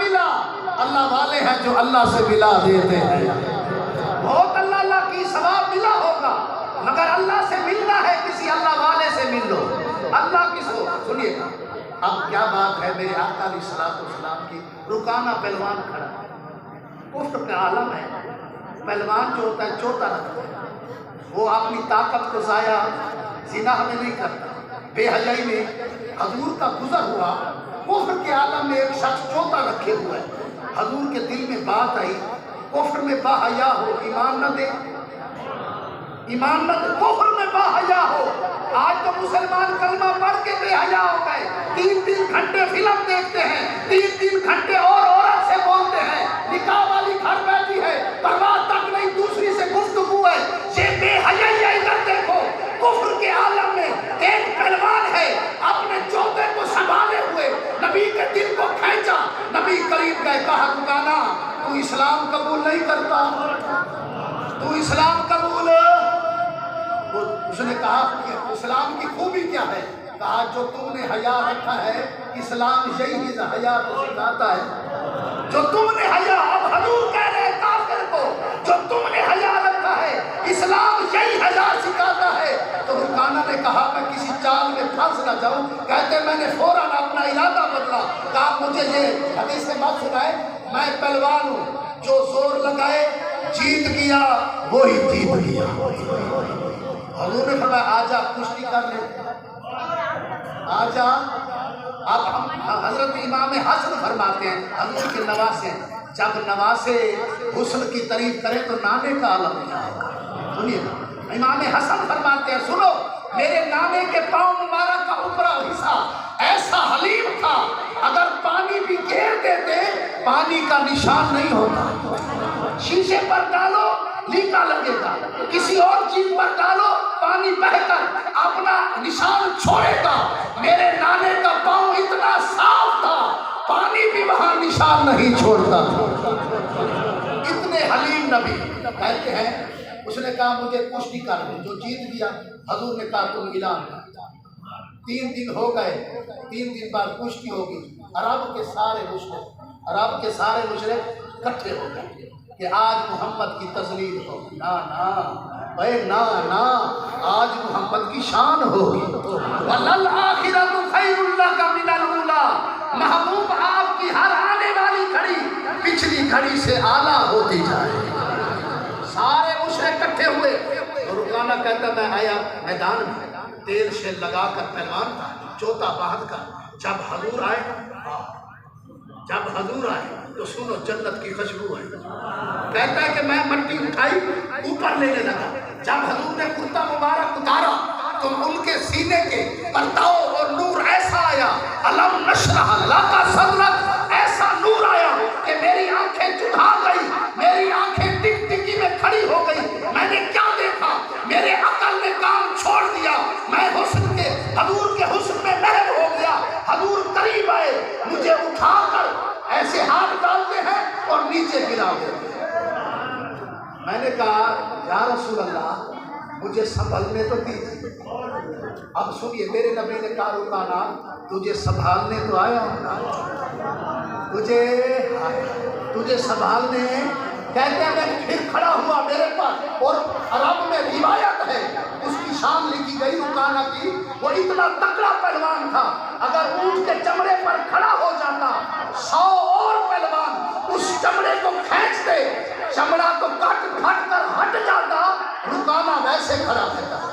ملا، اللہ والے ہیں جو اللہ سے ملا دیتے ہیں۔ بہت اللہ اللہ کی ثواب ملا ہوگا، مگر اللہ سے ملنا ہے کسی اللہ والے سے مل لو۔ اللہ کی سنیے گا، اب کیا بات ہے میرے آقا علیہ الصلوۃ والسلام کی، رکانہ پہلوان کھڑا، کفر کا عالم ہے، پہلوان جو ہوتا ہے چوتا رکھتا ہے، وہ اپنی طاقت کو ضائع زنا میں نہیں کرتا، بے حیائی میں حضور کا گزر ہوا، کفر کے عالم میں ایک شخص چوتا رکھے ہوا ہے، حضور کے دل میں بات آئی، کفر میں با حیا ہو ایمان نہ دے، ایمان نہ دے، کفر میں با حیا ہو۔ آج تو مسلمان کلمہ پڑھ کے بے حیا ہو گئے، 3 گھنٹے فلم دیکھتے ہیں، 3 گھنٹے اور عورت سے بولتے ہیں، نکاح والی گھر بیٹھی ہے، پرواہ تک نہیں دوسری سے گفتگو ہے، یہ بے حیائی ہے۔ ادھر دیکھو کفر کے عالم میں ایک پہلوان ہے، اپنے چوتے کو سنبھالے ہوئے نبی کے دل کو کھینچا، نبی کریم گئے، کہا رکانا تو اسلام قبول نہیں کرتا، تو اسلام قبول، اس نے کہا کہ اسلام کی خوبی کیا ہے، کہا جو تم نے حیا رکھا ہے اسلام یہی حیا کو سکھاتا ہے، جو تم نے حیا، اب حضور کہہ رہے ہیں کافر کو جو تم نے حیا رکھا ہے اسلام یہی حیا سکھاتا ہے۔ تو رکانہ نے کہا میں کسی چال میں پھنس نہ جاؤں، کہتے میں نے فوراً اپنا ارادہ بدلا، کہا مجھے یہ حدیث سے مت سنائے، میں پہلوان ہوں، جو زور لگائے جیت گیا وہی جیت گیا۔ حضور نے فرمایا آجا کشتی کر لے، آجا۔ اب ہم حضرت امام حسن فرماتے ہیں، حضور کے نواسے، جب نواسے حسن کی تعریف کریں تو نانے کا عالم کیا ہے، سنیے امام حسن فرماتے ہیں سنو، میرے نانے کے پاؤں مبارک کا اوپرا حصہ ایسا حلیم تھا، اگر پانی بھی گھیر دیتے پانی کا نشان نہیں ہوتا، شیشے پر ڈالو لیکا لگے گا، کسی اور چیز پر ڈالو پانی بہہ کر اپنا نشان چھوڑے گا، میرے نانے کا پاؤں اتنا صاف تھا پانی بھی وہاں نشان نہیں چھوڑتا، اتنے حلیم نبی کہتے ہیں۔ اس نے کہا مجھے کشتی کر دو، جو جیت گیا حضور نے کہا تم اعلان کر، 3 دن ہو گئے، 3 دن بعد کشتی ہوگی، عرب کے سارے مشرک اکٹھے ہو گئے کہ آج محمد کی تذلیل ہوگی، نا آج محمد کی شان ہوگی، وَلَلْآخِرَةُ خَيْرٌ لَكَ مِنَ الْأُولَىٰ، محبوب آپ کی ہر آنے والی گھڑی پچھلی گھڑی سے اعلیٰ ہوتی جائے۔ سارے مشرک اکٹھے ہوئے، اور رکانہ کہتا میں آیا میدان میں، تیل سے لگا کر پہلوان تھا، چوتا باندھ کر، جب حضور آئے تو سنو جنت کی خوشبو ہے، کہتا ہے کہ میں مٹی اٹھائی اوپر لینے لگا، جب حضور نے کرتا مبارک اتارا تو ان کے سینے کے پرتاؤ اور نور ایسا آیا، الم نشرح لک صدرک، ایسا نور آیا کہ میری آنکھیں چڑھا گئی، میری آنکھیں ٹک ٹکی میں کھڑی ہو گئی، میں نے کیا دیکھا، میرے عقل نے کام چھوڑ دیا، میں حضور کے حسن میں محو ہو گیا، حضور قریب آئے، مجھے اٹھا کر ایسے ہاتھ ڈالتے ہیں اور نیچے گرا دیتے ہیں۔ میں نے کہا یا رسول اللہ مجھے سنبھلنے تو دیجیے، اب سنیے میرے نبی نے کہا رکانا تجھے سنبھالنے تو آیا ہوں، تجھے سنبھالنے، کہتے ہیں میں پھر کھڑا ہوا میرے پاس، اور عرب میں روایت ہے اس کی شان لکھی گئی رکانہ کی، وہ اتنا تکڑا پہلوان تھا، اگر اونٹ کے چمڑے پر کھڑا ہو جاتا 100 اور پہلوان اس چمڑے کو کھینچتے، چمڑا تو کٹ پھٹ کر ہٹ جاتا، رکانہ ویسے کھڑا رہتا،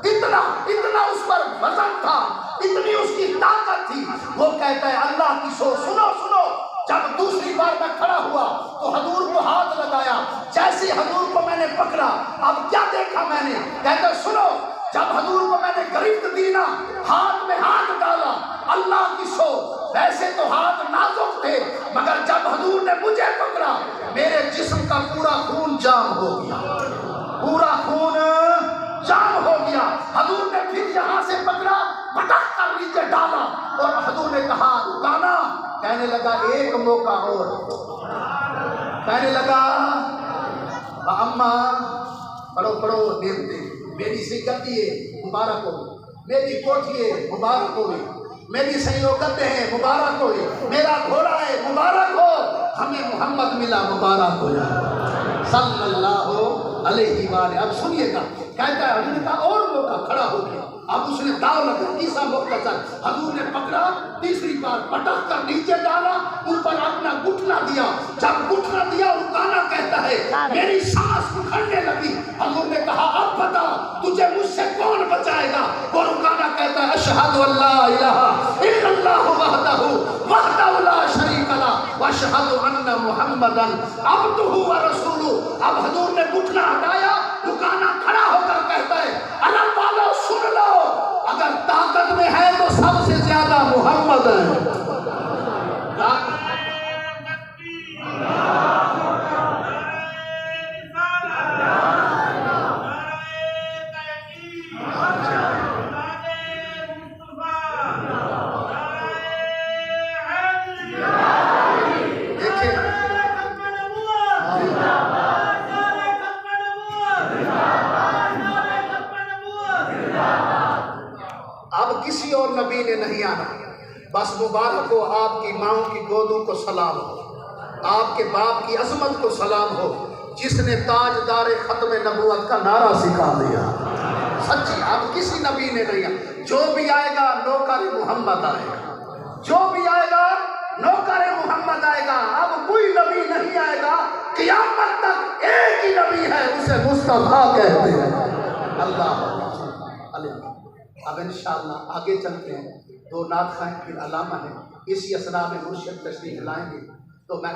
اتنا اس پر وزن تھا، اتنی اس کی طاقت تھی۔ وہ کہتا ہے اللہ کی سنو، جب دوسری بار میں کھڑا ہوا تو حضور کو ہاتھ لگایا، جیسے حضور کو میں نے پکڑا، اب کیا دیکھا میں نے، کہتا سنو، جب حضور کو میں نے گرفت دی نا، ہاتھ میں ہاتھ ڈالا، اللہ کی ویسے تو ہاتھ نازک تھے، مگر جب حضور نے مجھے پکڑا میرے جسم کا پورا خون جام ہو گیا، پورا خون جام ہو گیا۔ حضور نے پھر یہاں سے پکڑا، پٹک کر نیچے ڈالا، اور حضور نے کہا رکانا، کہنے لگا ایک موقع اور، کہنے لگا اما پڑھو دیوتے، میری سکتی ہے مبارک ہو، میری کوٹھی ہے مبارک ہوئی، میری سیوکت ہے مبارک ہوئی، میرا گھوڑا ہے مبارک ہو، ملا مبارک ہو جائے صلی اللہ علیہ وآلہ۔ اب سنیے گا، کہتا ہے حضور نے کہا اور موقع کھڑا ہو گیا، اب اس نے داؤ لگا، تیسرا مختصر حضور نے پکڑا، تیسری بار پٹک کر نیچے ڈالا، اوپر اپنا گھٹنا دیا، جب گھٹنا دیا رکانا کہتا ہے میری سانس اکھڑنے لگی، حضور نے کہا اب بتا تجھے مجھ سے کون بچائے گا؟ وہ رکانا کہتا ہے اشہد ان لا الہ الا اللہ وحدہ لا شریک لہ واشہد ان محمدا عبدہ ورسولہ۔ اب حضور نے گھٹنا ہٹایا، رکانا کھڑا ہو کر کہتا ہے اللہ تعالیٰ سن لو، اگر طاقت میں ہے تو سب سے زیادہ محمد ہے۔ اب کسی اور نبی نے نہیں آنا، بس مبارک ہو آپ کی ماں کی گودوں کو سلام ہو، آپ کے باپ کی عظمت کو سلام ہو، جس نے تاجدار ختم نبوت کا نعرہ سکھا دیا۔ سچی اب کسی نبی نے نہیں آنا، جو بھی آئے گا نوکر محمد آئے گا، جو بھی آئے گا نوکر محمد آئے گا۔ اب کوئی نبی نہیں آئے گا، قیامت تک ایک ہی نبی ہے، اسے مصطفیٰ کہتے ہیں۔ اللہ علیہ۔ اب انشاءاللہ آگے چلتے ہیں، دو نعت خواہ پھر علامہ ہیں، اسی اسنا میں مرشد تشریف لائیں گے، تو میں